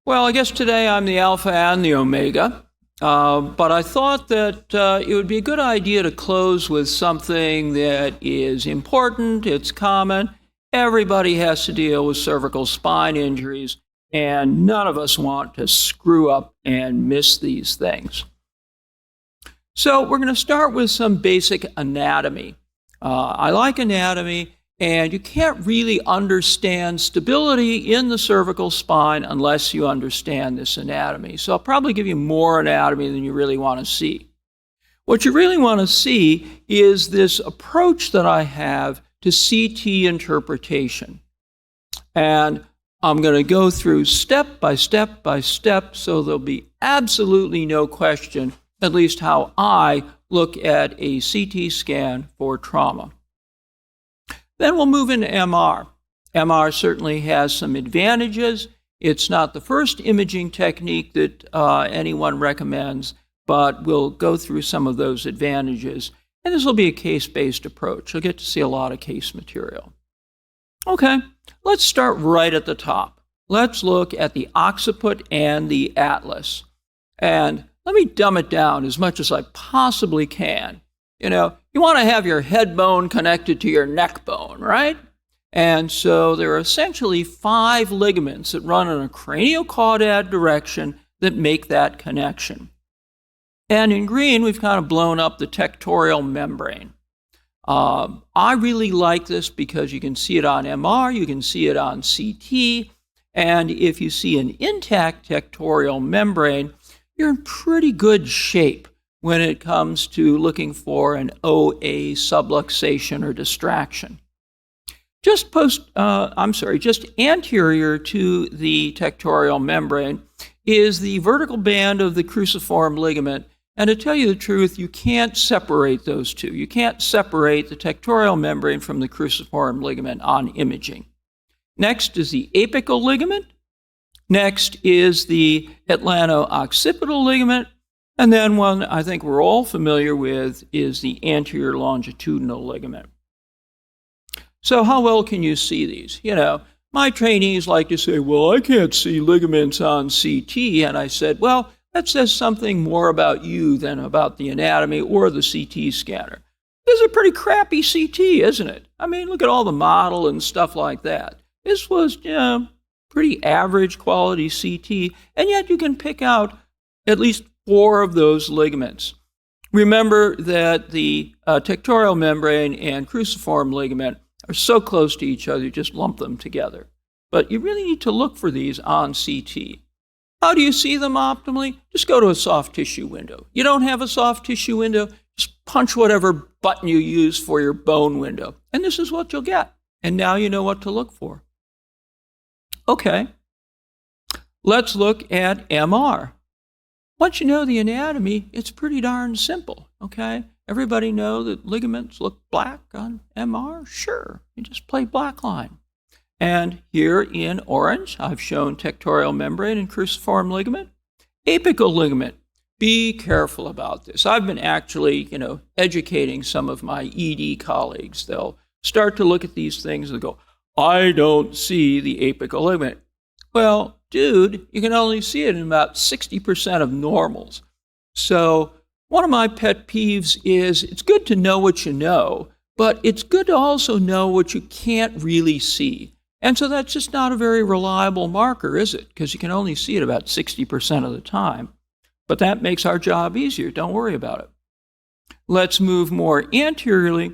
Well, I guess today I'm the alpha and the omega, but I thought that it would be a good idea to close with something that is important, it's common. Everybody has to deal with cervical spine injuries, and none of us want to screw up and miss these things. So we're going to start with some basic anatomy. I like anatomy. And you can't really understand stability in the cervical spine unless you understand this anatomy. So I'll probably give you more anatomy than you really want to see. What you really want to see is this approach that I have to CT interpretation. And I'm going to go through step by step by step, so there'll be absolutely no question, at least how I look at a CT scan for trauma. Then we'll move into MR. MR certainly has some advantages. It's not the first imaging technique that anyone recommends, but we'll go through some of those advantages. And this will be a case-based approach. You'll get to see a lot of case material. Okay, let's start right at the top. Let's look at the occiput and the atlas. And let me dumb it down as much as I possibly can. You want to have your head bone connected to your neck bone, right? And so there are essentially 5 ligaments that run in a craniocaudate direction that make that connection. And in green, we've kind of blown up the tectorial membrane. I really like this because you can see it on MR, you can see it on CT, and if you see an intact tectorial membrane, you're in pretty good shape when it comes to looking for an OA subluxation or distraction. Just anterior to the tectorial membrane is the vertical band of the cruciform ligament. And to tell you the truth, you can't separate those two. You can't separate the tectorial membrane from the cruciform ligament on imaging. Next is the apical ligament. Next is the atlanto-occipital ligament. And then one I think we're all familiar with is the anterior longitudinal ligament. So how well can you see these? My trainees like to say, well, I can't see ligaments on CT. And I said, well, that says something more about you than about the anatomy or the CT scanner. This is a pretty crappy CT, isn't it? I mean, look at all the model and stuff like that. This was, pretty average quality CT, and yet you can pick out at least 4 of those ligaments. Remember that the tectorial membrane and cruciform ligament are so close to each other, you just lump them together. But you really need to look for these on CT. How do you see them optimally? Just go to a soft tissue window. You don't have a soft tissue window, just punch whatever button you use for your bone window. And this is what you'll get. And now you know what to look for. Okay, let's look at MR. Once you know the anatomy, it's pretty darn simple, okay? Everybody know that ligaments look black on MR? Sure, you just play black line. And here in orange, I've shown tectorial membrane and cruciform ligament. Apical ligament, be careful about this. I've been actually, educating some of my ED colleagues. They'll start to look at these things and go, I don't see the apical ligament. Well, dude, you can only see it in about 60% of normals. So one of my pet peeves is it's good to know what you know, but it's good to also know what you can't really see. And so that's just not a very reliable marker, is it? Because you can only see it about 60% of the time. But that makes our job easier. Don't worry about it. Let's move more anteriorly.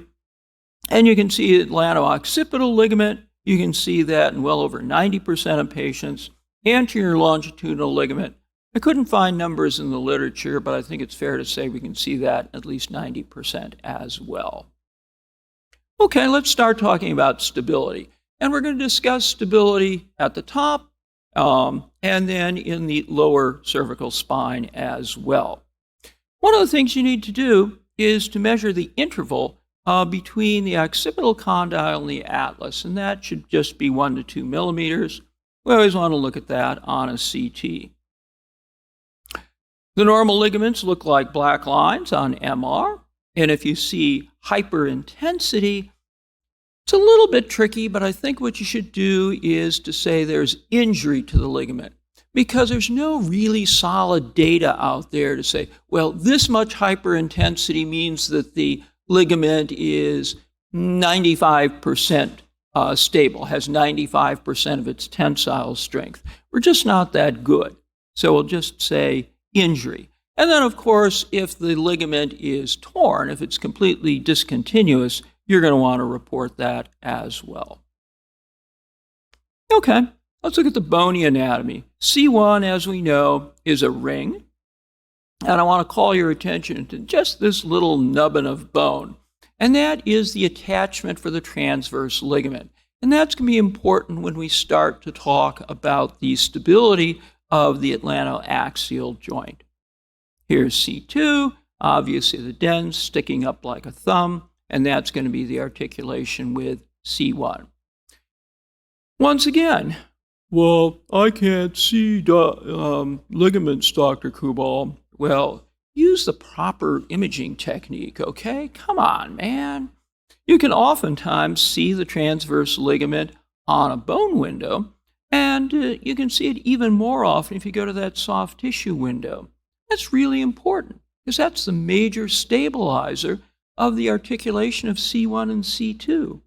And you can see atlanto-occipital ligament. You can see that in well over 90% of patients. Anterior longitudinal ligament. I couldn't find numbers in the literature, but I think it's fair to say we can see that at least 90% as well. Okay, let's start talking about stability. And we're going to discuss stability at the top and then in the lower cervical spine as well. One of the things you need to do is to measure the interval between the occipital condyle and the atlas, and that should just be 1 to 2 millimeters. We always want to look at that on a CT. The normal ligaments look like black lines on MR, and if you see hyperintensity, it's a little bit tricky, but I think what you should do is to say there's injury to the ligament. because there's no really solid data out there to say, well, this much hyperintensity means that the ligament is 95% stable, has 95% of its tensile strength. We're just not that good. So we'll just say injury. And then, of course, if the ligament is torn, if it's completely discontinuous, you're going to want to report that as well. Okay, let's look at the bony anatomy. C1, as we know, is a ring. And I want to call your attention to just this little nubbin of bone. And that is the attachment for the transverse ligament. And that's going to be important when we start to talk about the stability of the atlantoaxial joint. Here's C2, obviously the dens sticking up like a thumb, and that's going to be the articulation with C1. Once again, well, I can't see ligaments, Dr. Kubal. Well, use the proper imaging technique, okay? Come on, man. You can oftentimes see the transverse ligament on a bone window, and you can see it even more often if you go to that soft tissue window. That's really important because that's the major stabilizer of the articulation of C1 and C2.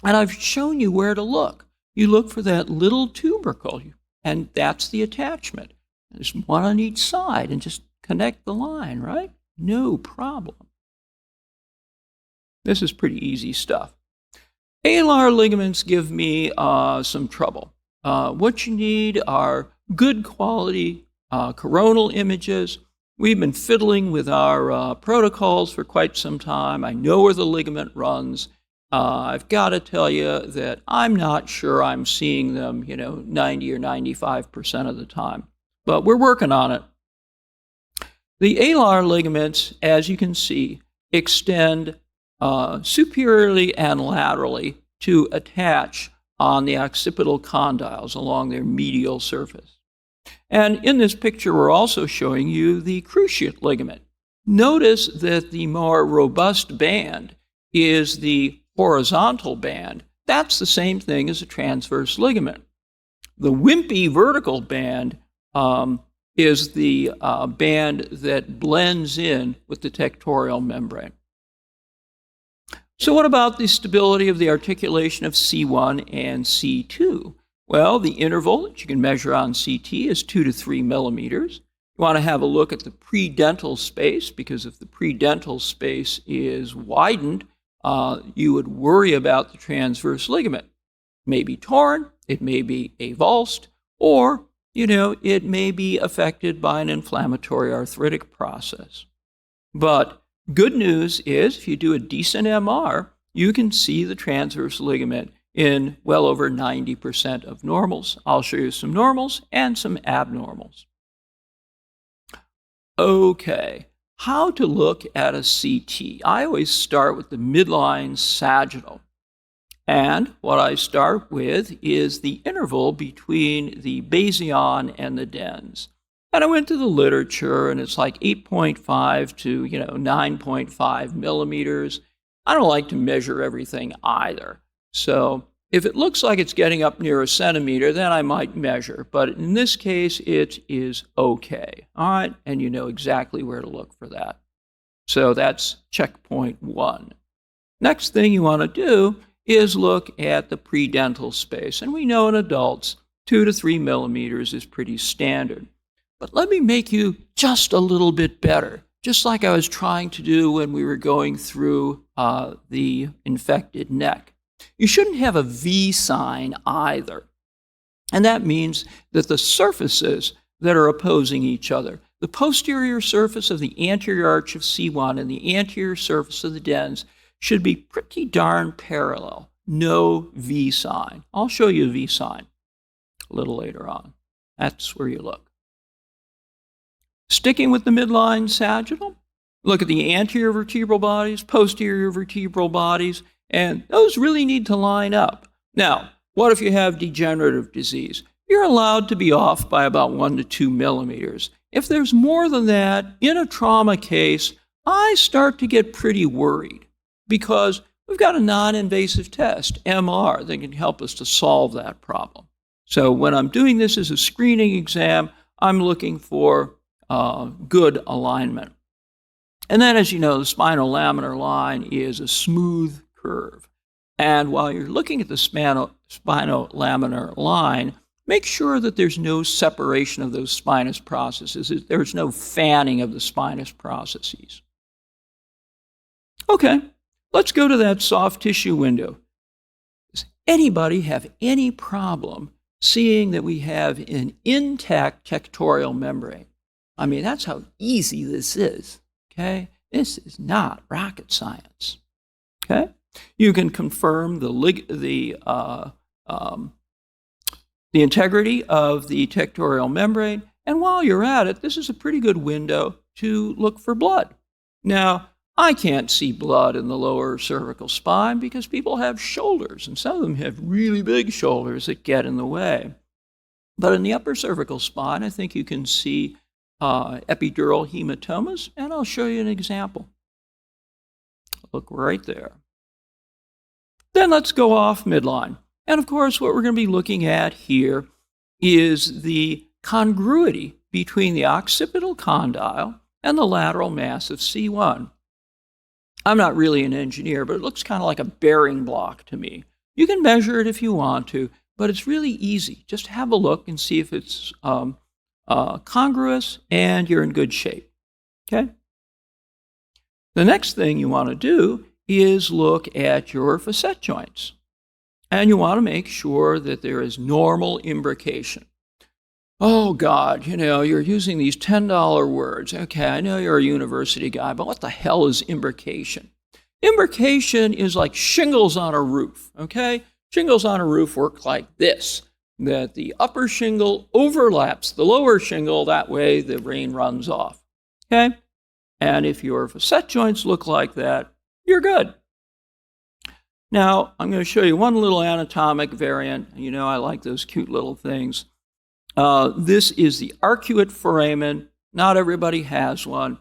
And I've shown you where to look. You look for that little tubercle, and that's the attachment. There's one on each side, and just connect the line, right? No problem. This is pretty easy stuff. Alar ligaments give me some trouble. What you need are good quality coronal images. We've been fiddling with our protocols for quite some time. I know where the ligament runs. I've got to tell you that I'm not sure I'm seeing them, 90 or 95% of the time. But we're working on it. The alar ligaments, as you can see, extend superiorly and laterally to attach on the occipital condyles along their medial surface. And in this picture, we're also showing you the cruciate ligament. Notice that the more robust band is the horizontal band. That's the same thing as a transverse ligament. The wimpy vertical band is the band that blends in with the tectorial membrane. So what about the stability of the articulation of C1 and C2? Well, the interval that you can measure on CT is 2 to 3 millimeters. You want to have a look at the predental space, because if the predental space is widened, you would worry about the transverse ligament. It may be torn, it may be avulsed, or it may be affected by an inflammatory arthritic process. But good news is, if you do a decent MR, you can see the transverse ligament in well over 90% of normals. I'll show you some normals and some abnormals. Okay, how to look at a CT. I always start with the midline sagittal. And what I start with is the interval between the basion and the dens. And I went to the literature, and it's like 8.5 to 9.5 millimeters. I don't like to measure everything either. So if it looks like it's getting up near a centimeter, then I might measure. But in this case, it is okay. All right, and you know exactly where to look for that. So that's checkpoint 1. Next thing you want to do is look at the predental space. And we know in adults, 2 to 3 millimeters is pretty standard. But let me make you just a little bit better, just like I was trying to do when we were going through the infected neck. You shouldn't have a V sign either. And that means that the surfaces that are opposing each other, the posterior surface of the anterior arch of C1 and the anterior surface of the dens, should be pretty darn parallel. No V sign. I'll show you a V sign a little later on. That's where you look. Sticking with the midline sagittal, look at the anterior vertebral bodies, posterior vertebral bodies, and those really need to line up. Now, what if you have degenerative disease? You're allowed to be off by about 1 to 2 millimeters. If there's more than that, in a trauma case, I start to get pretty worried because we've got a non-invasive test, MR, that can help us to solve that problem. So when I'm doing this as a screening exam, I'm looking for good alignment. And then, as you know, the spinal laminar line is a smooth curve. And while you're looking at the spinal laminar line, make sure that there's no separation of those spinous processes. There's no fanning of the spinous processes. Okay, let's go to that soft tissue window. Does anybody have any problem seeing that we have an intact tectorial membrane? I mean, that's how easy this is, okay? This is not rocket science, okay? You can confirm the integrity of the tectorial membrane, and while you're at it, this is a pretty good window to look for blood. Now, I can't see blood in the lower cervical spine because people have shoulders, and some of them have really big shoulders that get in the way. But in the upper cervical spine, I think you can see epidural hematomas, and I'll show you an example. Look right there. Then let's go off midline. And of course, what we're going to be looking at here is the congruity between the occipital condyle and the lateral mass of C1. I'm not really an engineer, but it looks kind of like a bearing block to me. You can measure it if you want to, but it's really easy. Just have a look and see if it's congruous and you're in good shape. Okay? The next thing you want to do is look at your facet joints. And you want to make sure that there is normal imbrication. Oh, God, you're using these $10 words. Okay, I know you're a university guy, but what the hell is imbrication? Imbrication is like shingles on a roof, okay? Shingles on a roof work like this, that the upper shingle overlaps the lower shingle, that way the rain runs off, okay? And if your facet joints look like that, you're good. Now, I'm going to show you one little anatomic variant. I like those cute little things. This is the arcuate foramen. Not everybody has one.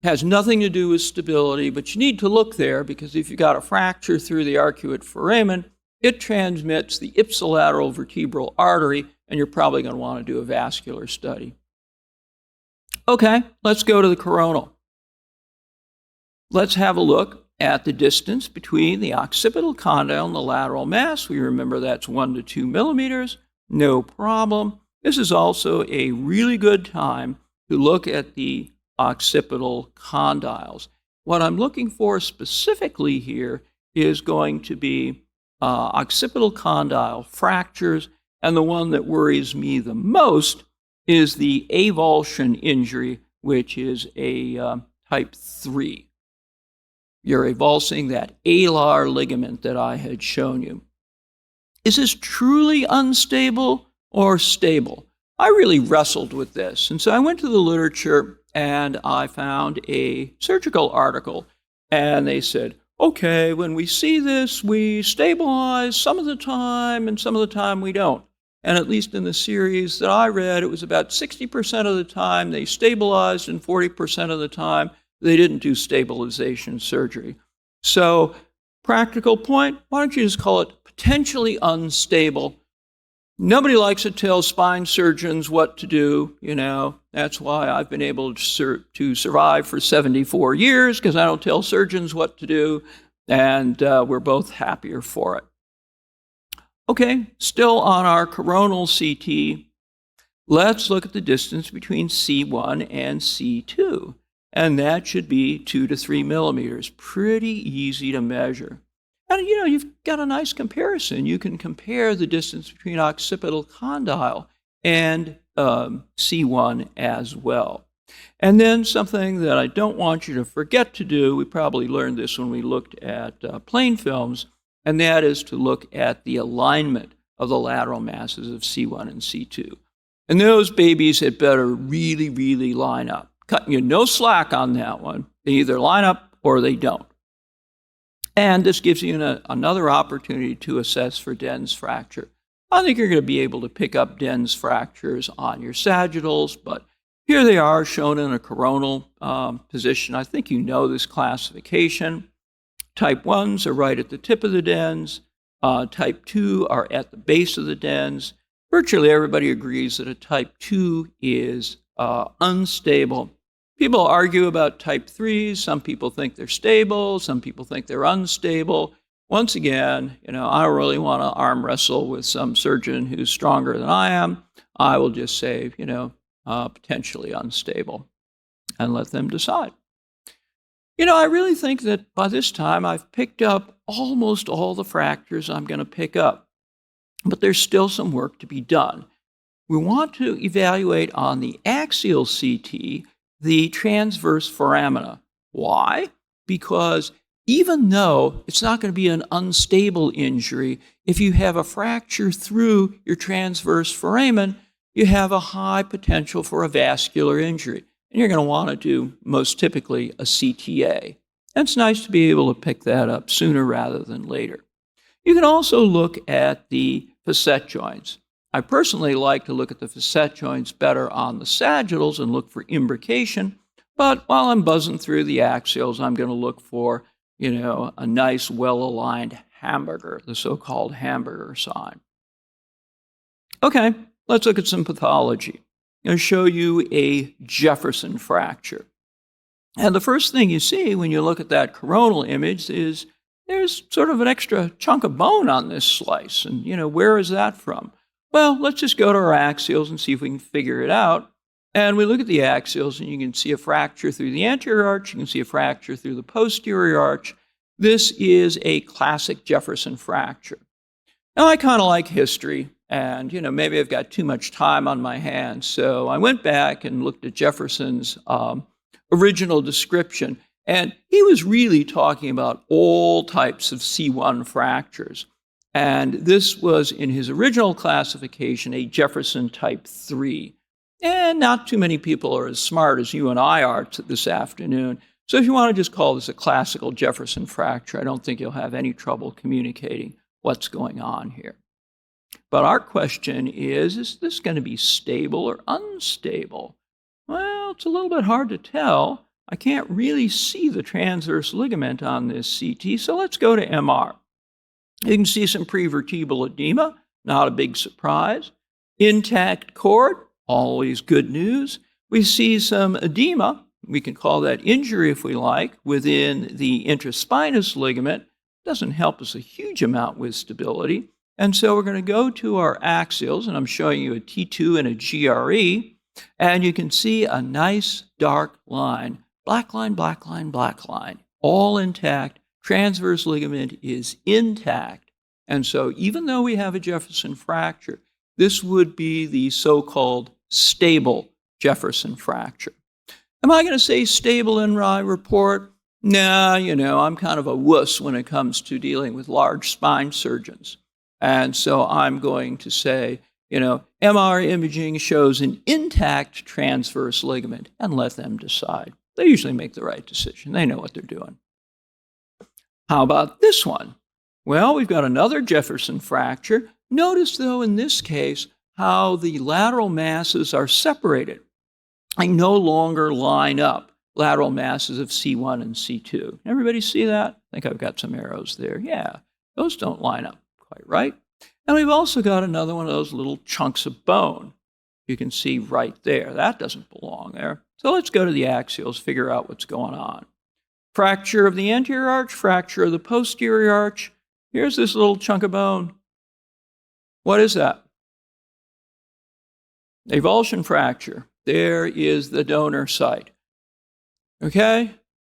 It has nothing to do with stability, but you need to look there because if you've got a fracture through the arcuate foramen, it transmits the ipsilateral vertebral artery, and you're probably going to want to do a vascular study. Okay, let's go to the coronal. Let's have a look at the distance between the occipital condyle and the lateral mass. We remember that's 1 to 2 millimeters. No problem. This is also a really good time to look at the occipital condyles. What I'm looking for specifically here is going to be occipital condyle fractures, and the one that worries me the most is the avulsion injury, which is a type 3. You're avulsing that alar ligament that I had shown you. Is this truly unstable or stable? I really wrestled with this, and so I went to the literature and I found a surgical article, and they said, okay, when we see this, we stabilize some of the time, and some of the time we don't. And at least in the series that I read, it was about 60% of the time they stabilized, and 40% of the time they didn't do stabilization surgery. So, practical point, why don't you just call it potentially unstable? Nobody likes to tell spine surgeons what to do, That's why I've been able to survive for 74 years, because I don't tell surgeons what to do, and we're both happier for it. Okay, still on our coronal CT, let's look at the distance between C1 and C2. And that should be 2 to 3 millimeters. Pretty easy to measure. And you've got a nice comparison. You can compare the distance between occipital condyle and C1 as well. And then something that I don't want you to forget to do, we probably learned this when we looked at plain films, and that is to look at the alignment of the lateral masses of C1 and C2. And those babies had better really, really line up. Cutting you no slack on that one. They either line up or they don't. And this gives you another opportunity to assess for Den's fracture. I think you're going to be able to pick up Den's fractures on your sagittals, but here they are shown in a coronal position. I think you know this classification. Type 1s are right at the tip of the dens. Type 2 are at the base of the dens. virtually everybody agrees that a type 2 is unstable. People argue about type 3s. Some people think they're stable. Some people think they're unstable. Once again, I don't really want to arm wrestle with some surgeon who's stronger than I am. I will just say, potentially unstable and let them decide. I really think that by this time I've picked up almost all the fractures I'm going to pick up, but there's still some work to be done. We want to evaluate on the axial CT the transverse foramina. Why? Because even though it's not going to be an unstable injury, if you have a fracture through your transverse foramen, you have a high potential for a vascular injury. And you're going to want to do, most typically, a CTA. And it's nice to be able to pick that up sooner rather than later. You can also look at the facet joints. I personally like to look at the facet joints better on the sagittals and look for imbrication. But while I'm buzzing through the axials, I'm going to look for, a nice, well-aligned hamburger, the so-called hamburger sign. Okay, let's look at some pathology. I'm going to show you a Jefferson fracture. And the first thing you see when you look at that coronal image is there's sort of an extra chunk of bone on this slice. And, where is that from? Well, let's just go to our axials and see if we can figure it out. And we look at the axials, and you can see a fracture through the anterior arch. You can see a fracture through the posterior arch. This is a classic Jefferson fracture. Now, I kind of like history, and, maybe I've got too much time on my hands. So I went back and looked at Jefferson's original description, and he was really talking about all types of C1 fractures. And this was, in his original classification, a Jefferson type 3. And not too many people are as smart as you and I are this afternoon. So if you want to just call this a classical Jefferson fracture, I don't think you'll have any trouble communicating what's going on here. But our question is this going to be stable or unstable? Well, it's a little bit hard to tell. I can't really see the transverse ligament on this CT, so let's go to MR. You can see some prevertebral edema, not a big surprise. Intact cord, always good news. We see some edema, we can call that injury if we like, within the intraspinous ligament. Doesn't help us a huge amount with stability. And so we're going to go to our axials, and I'm showing you a T2 and a GRE, and you can see a nice dark line. Black line, black line, black line, all intact. Transverse ligament is intact. And so even though we have a Jefferson fracture, this would be the so-called stable Jefferson fracture. Am I going to say stable in my report? No, I'm kind of a wuss when it comes to dealing with large spine surgeons. And so I'm going to say, MR imaging shows an intact transverse ligament, and let them decide. They usually make the right decision. They know what they're doing. How about this one? Well, we've got another Jefferson fracture. Notice, though, in this case, how the lateral masses are separated. I no longer line up lateral masses of C1 and C2. Everybody see that? I think I've got some arrows there. Yeah, those don't line up quite right. And we've also got another one of those little chunks of bone. You can see right there. That doesn't belong there. So let's go to the axials, figure out what's going on. Fracture of the anterior arch, fracture of the posterior arch. Here's this little chunk of bone. What is that? Avulsion fracture. There is the donor site. Okay?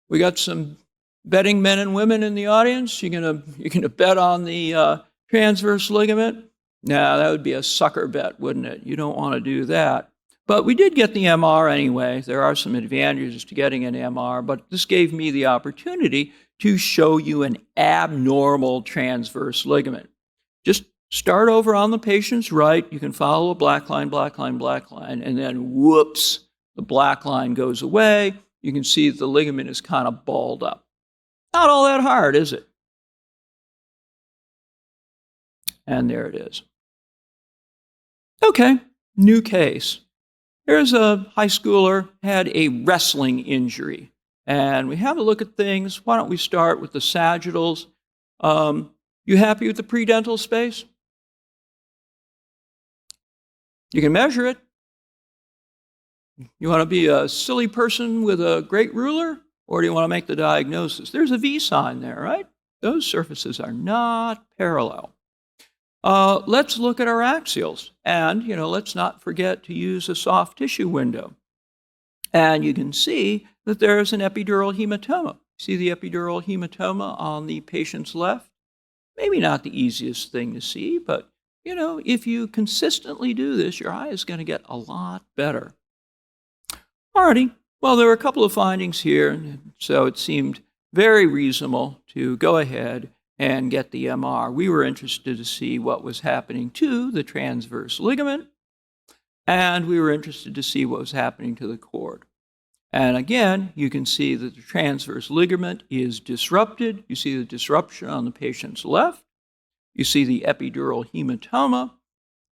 We got some betting men and women in the audience. You're gonna bet on the transverse ligament? No, that would be a sucker bet, wouldn't it? You don't want to do that. But we did get the MR anyway. There are some advantages to getting an MR, but this gave me the opportunity to show you an abnormal transverse ligament. Just start over on the patient's right. You can follow a black line, black line, black line, and then whoops, the black line goes away. You can see that the ligament is kind of balled up. Not all that hard, is it? And there it is. Okay, new case. Here's a high schooler, had a wrestling injury. And we have a look at things. Why don't we start with the sagittals? You happy with the predental space? You can measure it. You want to be a silly person with a great ruler, or do you want to make the diagnosis? There's a V sign there, right? Those surfaces are not parallel. Let's look at our axials. And, let's not forget to use a soft tissue window. And you can see that there's an epidural hematoma. See the epidural hematoma on the patient's left? Maybe not the easiest thing to see, but, if you consistently do this, your eye is going to get a lot better. Alrighty, well, there were a couple of findings here, so it seemed very reasonable to go ahead and get the MR. We were interested to see what was happening to the transverse ligament, and we were interested to see what was happening to the cord. And again, you can see that the transverse ligament is disrupted. You see the disruption on the patient's left. You see the epidural hematoma,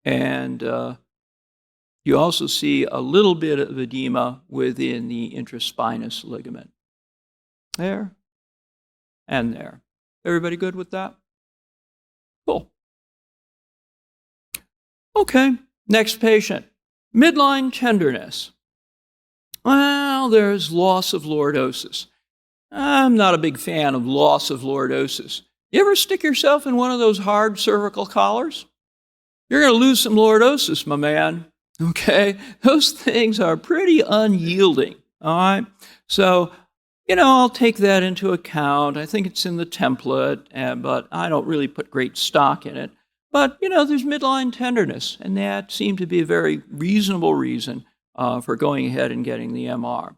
and you also see a little bit of edema within the intraspinous ligament. There and there. Everybody good with that? Cool. Okay, next patient. Midline tenderness. Well, there's loss of lordosis. I'm not a big fan of loss of lordosis. You ever stick yourself in one of those hard cervical collars? You're going to lose some lordosis, my man. Okay? Those things are pretty unyielding. All right? So, I'll take that into account. I think it's in the template, but I don't really put great stock in it. But, there's midline tenderness, and that seemed to be a very reasonable reason for going ahead and getting the MR.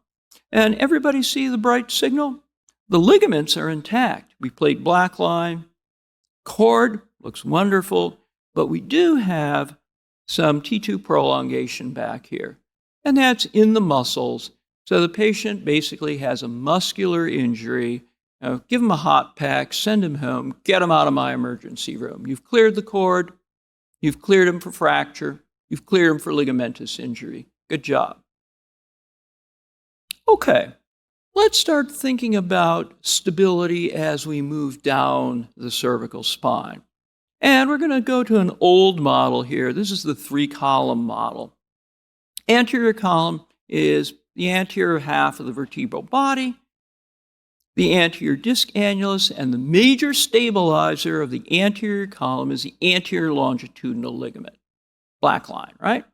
And everybody see the bright signal? The ligaments are intact. We played black line. Cord looks wonderful, but we do have some T2 prolongation back here, and that's in the muscles. So the patient basically has a muscular injury. Give him a hot pack, send him home, get him out of my emergency room. You've cleared the cord, you've cleared him for fracture, you've cleared him for ligamentous injury. Good job. Okay, let's start thinking about stability as we move down the cervical spine. And we're going to go to an old model here. This is the 3-column model. Anterior column is the anterior half of the vertebral body, the anterior disc annulus, and the major stabilizer of the anterior column is the anterior longitudinal ligament. Black line, right?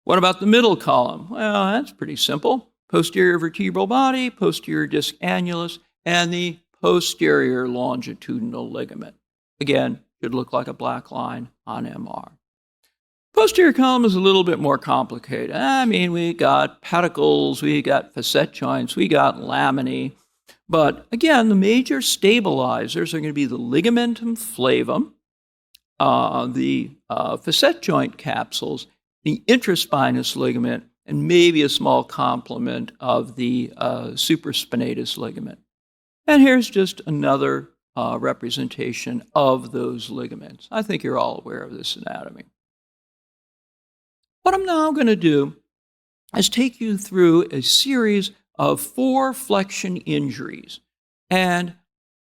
What about the middle column? Well, that's pretty simple. Posterior vertebral body, posterior disc annulus, and the posterior longitudinal ligament. Again, should look like a black line on MR. Posterior column is a little bit more complicated. We got pedicles, we got facet joints, we got laminae. But again, the major stabilizers are going to be the ligamentum flavum, the facet joint capsules, the intraspinous ligament, and maybe a small complement of the supraspinatus ligament. And here's just another representation of those ligaments. I think you're all aware of this anatomy. What I'm now going to do is take you through a series of 4 flexion injuries. And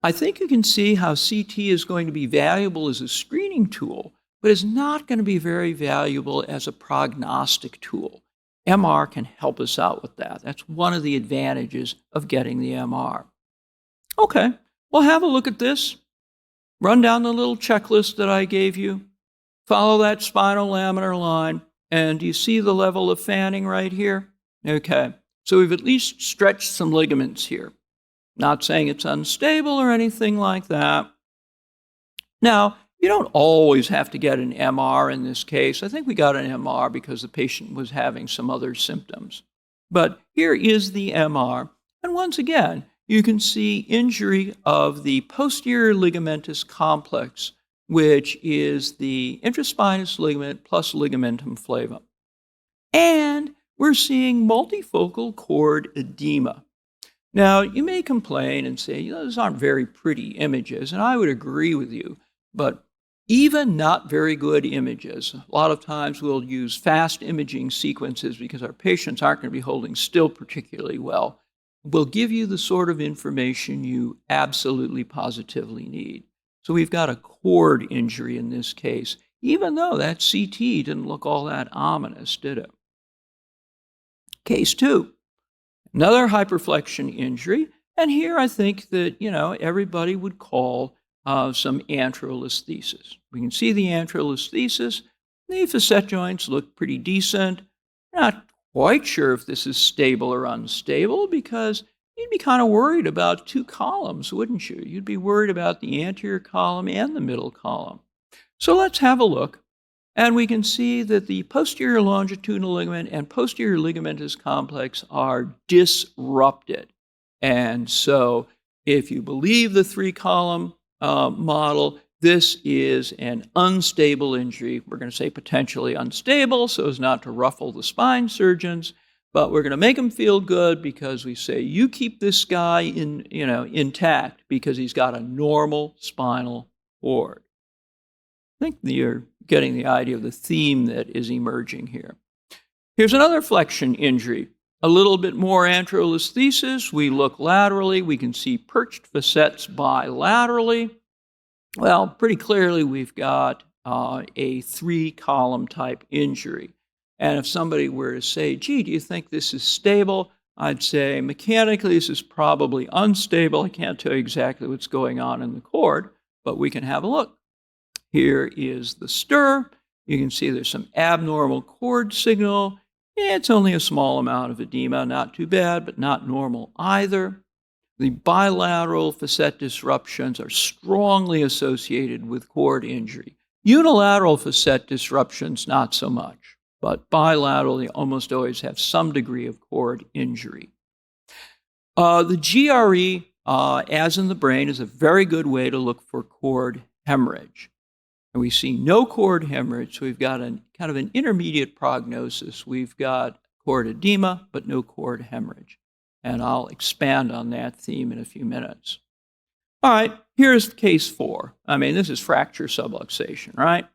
I think you can see how CT is going to be valuable as a screening tool, but is not going to be very valuable as a prognostic tool. MR can help us out with that. That's one of the advantages of getting the MR. Okay, well, have a look at this. Run down the little checklist that I gave you. Follow that spinal laminar line. And do you see the level of fanning right here? Okay, so we've at least stretched some ligaments here. Not saying it's unstable or anything like that. Now, you don't always have to get an MR in this case. I think we got an MR because the patient was having some other symptoms. But here is the MR. And once again, you can see injury of the posterior ligamentous complex, which is the intraspinous ligament plus ligamentum flavum. And we're seeing multifocal cord edema. Now, you may complain and say, those aren't very pretty images, and I would agree with you, but even not very good images, a lot of times we'll use fast imaging sequences because our patients aren't going to be holding still particularly well, will give you the sort of information you absolutely positively need. So we've got a cord injury in this case. even though that CT didn't look all that ominous, did it? Case 2, another hyperflexion injury. And here I think that, everybody would call some anterolisthesis. We can see the anterolisthesis. The facet joints look pretty decent. Not quite sure if this is stable or unstable because you'd be kind of worried about 2 columns, wouldn't you? You'd be worried about the anterior column and the middle column. So let's have a look. And we can see that the posterior longitudinal ligament and posterior ligamentous complex are disrupted. And so if you believe the 3-column model, this is an unstable injury. We're going to say potentially unstable so as not to ruffle the spine surgeons, but we're going to make them feel good because we say, you keep this guy intact because he's got a normal spinal cord. I think you're getting the idea of the theme that is emerging here. Here's another flexion injury. A little bit more anterolisthesis. We look laterally. We can see perched facets bilaterally. Well, pretty clearly we've got a 3-column type injury. And if somebody were to say, gee, do you think this is stable? I'd say mechanically this is probably unstable. I can't tell you exactly what's going on in the cord, but we can have a look. Here is the stir. You can see there's some abnormal cord signal. It's only a small amount of edema, not too bad, but not normal either. The bilateral facet disruptions are strongly associated with cord injury. Unilateral facet disruptions, not so much, but bilateral, they almost always have some degree of cord injury. The GRE, as in the brain, is a very good way to look for cord hemorrhage. And we see no cord hemorrhage, so we've got kind of an intermediate prognosis. We've got cord edema, but no cord hemorrhage. And I'll expand on that theme in a few minutes. All right, here's case 4. This is fracture subluxation, right?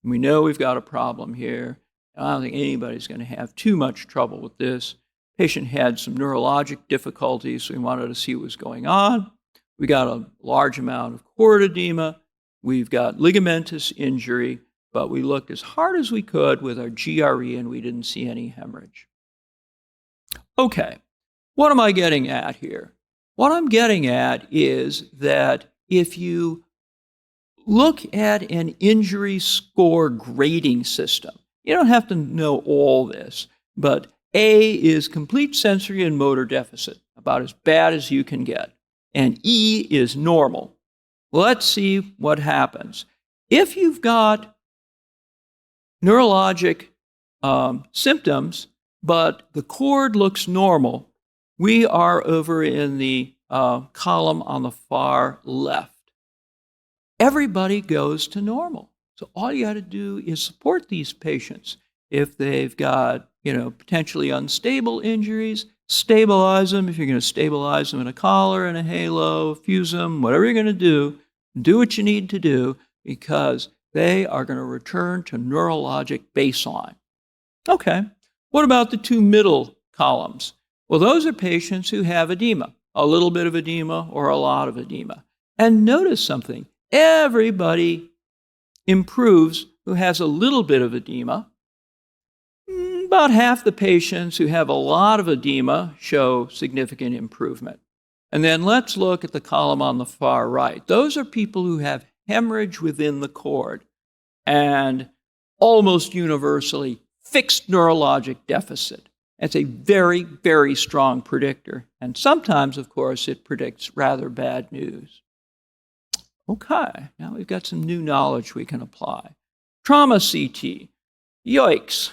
We know we've got a problem here. I don't think anybody's going to have too much trouble with this. Patient had some neurologic difficulties, so we wanted to see what was going on. We got a large amount of cord edema. We've got ligamentous injury, but we looked as hard as we could with our GRE and we didn't see any hemorrhage. Okay, what am I getting at here? What I'm getting at is that if you look at an injury score grading system, you don't have to know all this, but A is complete sensory and motor deficit, about as bad as you can get, and E is normal. Let's see what happens. If you've got neurologic symptoms, but the cord looks normal, we are over in the column on the far left. Everybody goes to normal. So all you got to do is support these patients. If they've got, potentially unstable injuries, stabilize them. If you're going to stabilize them in a collar and a halo, fuse them, whatever you're going to do what you need to do because they are going to return to neurologic baseline. Okay, what about the 2 middle columns? Well, those are patients who have edema, a little bit of edema or a lot of edema. And notice something, everybody improves who has a little bit of edema. About half the patients who have a lot of edema show significant improvement. And then let's look at the column on the far right. Those are people who have hemorrhage within the cord and almost universally fixed neurologic deficit. That's a very, very strong predictor. And sometimes, of course, it predicts rather bad news. Okay, now we've got some new knowledge we can apply. Trauma CT. Yikes,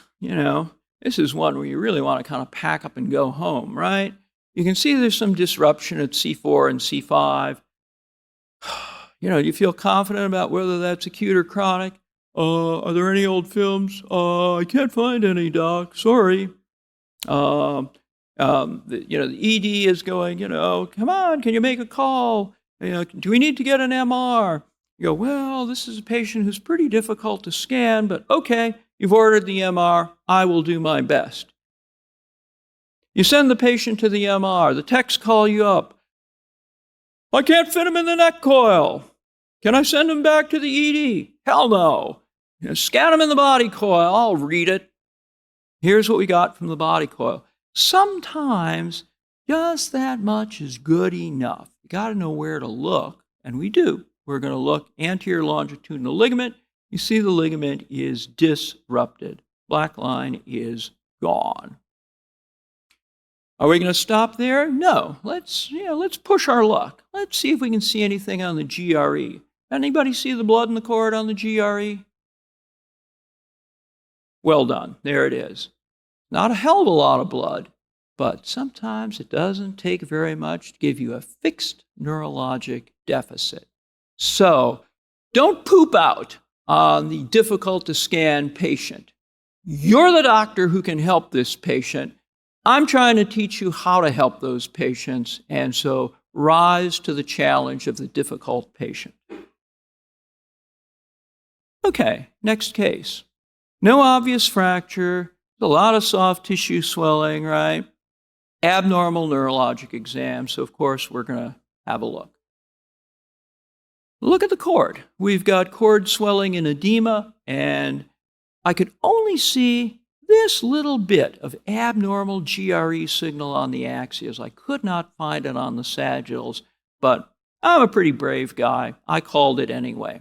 this is one where you really want to kind of pack up and go home, right? You can see there's some disruption at C4 and C5. Do you feel confident about whether that's acute or chronic? Are there any old films? I can't find any, doc. Sorry. The ED is going, come on, can you make a call? Do we need to get an MR? You go, well, this is a patient who's pretty difficult to scan, but okay, you've ordered the MR. I will do my best. You send the patient to the MR. The techs call you up. I can't fit him in the neck coil. Can I send him back to the ED? Hell no. Scan them in the body coil. I'll read it. Here's what we got from the body coil. Sometimes just that much is good enough. You got to know where to look, and we do. We're going to look anterior longitudinal ligament. You see the ligament is disrupted. Black line is gone. Are we going to stop there? No. Let's push our luck. Let's see if we can see anything on the GRE. Anybody see the blood in the cord on the GRE? Well done. There it is. Not a hell of a lot of blood, but sometimes it doesn't take very much to give you a fixed neurologic deficit. So don't poop out on the difficult to scan patient. You're the doctor who can help this patient. I'm trying to teach you how to help those patients, and so rise to the challenge of the difficult patient. Okay, next case. No obvious fracture, a lot of soft tissue swelling, right? Abnormal neurologic exam, so of course we're going to have a look. Look at the cord. We've got cord swelling and edema, and I could only see this little bit of abnormal GRE signal on the axials. I could not find it on the sagittals, but I'm a pretty brave guy. I called it anyway.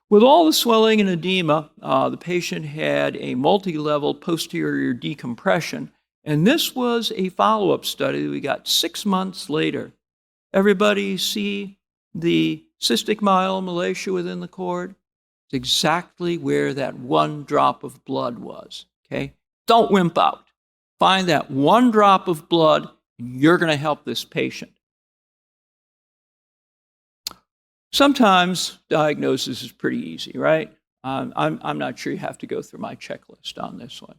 With all the swelling and edema, the patient had a multi-level posterior decompression, and this was a follow-up study that we got 6 months later. Everybody see the cystic myelomalacia within the cord? It's exactly where that one drop of blood was, okay? Don't wimp out. Find that one drop of blood, and you're going to help this patient. Sometimes diagnosis is pretty easy, right? I'm not sure you have to go through my checklist on this one.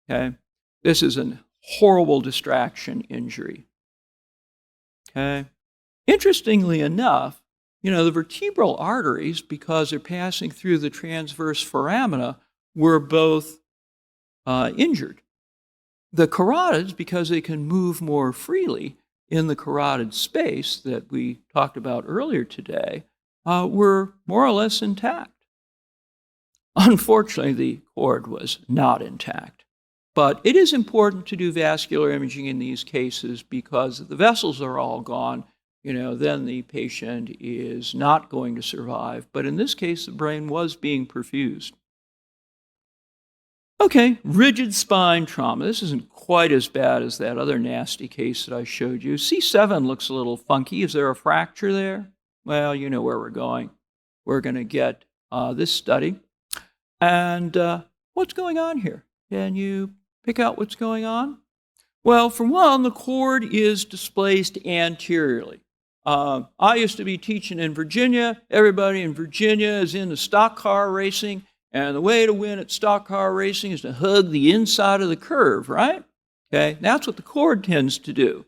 Okay? This is a horrible distraction injury. Okay? Interestingly enough, the vertebral arteries, because they're passing through the transverse foramina, were both injured. The carotids, because they can move more freely in the carotid space that we talked about earlier today, were more or less intact. Unfortunately, the cord was not intact. But it is important to do vascular imaging in these cases because if the vessels are all gone, then the patient is not going to survive. But in this case, the brain was being perfused. Okay, rigid spine trauma. This isn't quite as bad as that other nasty case that I showed you. C7 looks a little funky. Is there a fracture there? Well, you know where we're going. We're going to get this study. And what's going on here? Can you pick out what's going on? Well, for one, the cord is displaced anteriorly. I used to be teaching in Virginia. Everybody in Virginia is into stock car racing. And the way to win at stock car racing is to hug the inside of the curve, right? Okay, that's what the cord tends to do.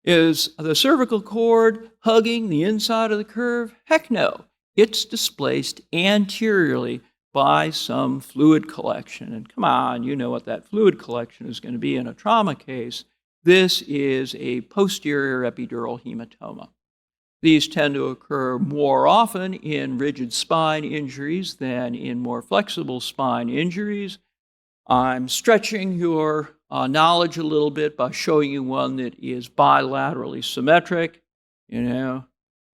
Is the cervical cord hugging the inside of the curve? Heck no. It's displaced anteriorly by some fluid collection. And come on, you know what that fluid collection is going to be in a trauma case. This is a posterior epidural hematoma. These tend to occur more often in rigid spine injuries than in more flexible spine injuries. I'm stretching your knowledge a little bit by showing you one that is bilaterally symmetric. There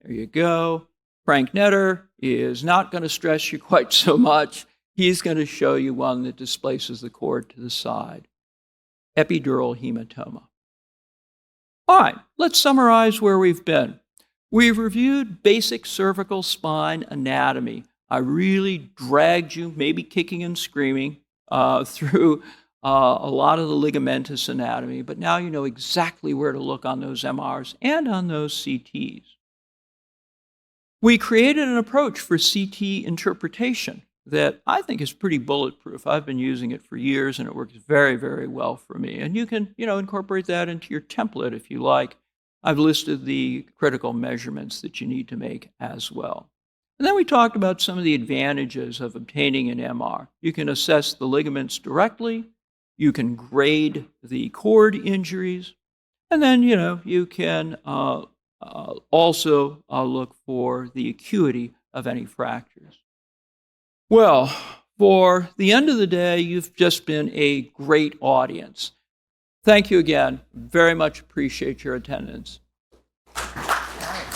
you go. Frank Netter is not going to stress you quite so much. He's going to show you one that displaces the cord to the side. Epidural hematoma. All right, let's summarize where we've been. We've reviewed basic cervical spine anatomy. I really dragged you, maybe kicking and screaming, through a lot of the ligamentous anatomy, but now you know exactly where to look on those MRs and on those CTs. We created an approach for CT interpretation that I think is pretty bulletproof. I've been using it for years, and it works very, very well for me. And you can, incorporate that into your template if you like. I've listed the critical measurements that you need to make as well. And then we talked about some of the advantages of obtaining an MR. You can assess the ligaments directly. You can grade the cord injuries. And then, you can also look for the acuity of any fractures. Well, for the end of the day, you've just been a great audience. Thank you again. Very much appreciate your attendance. All right.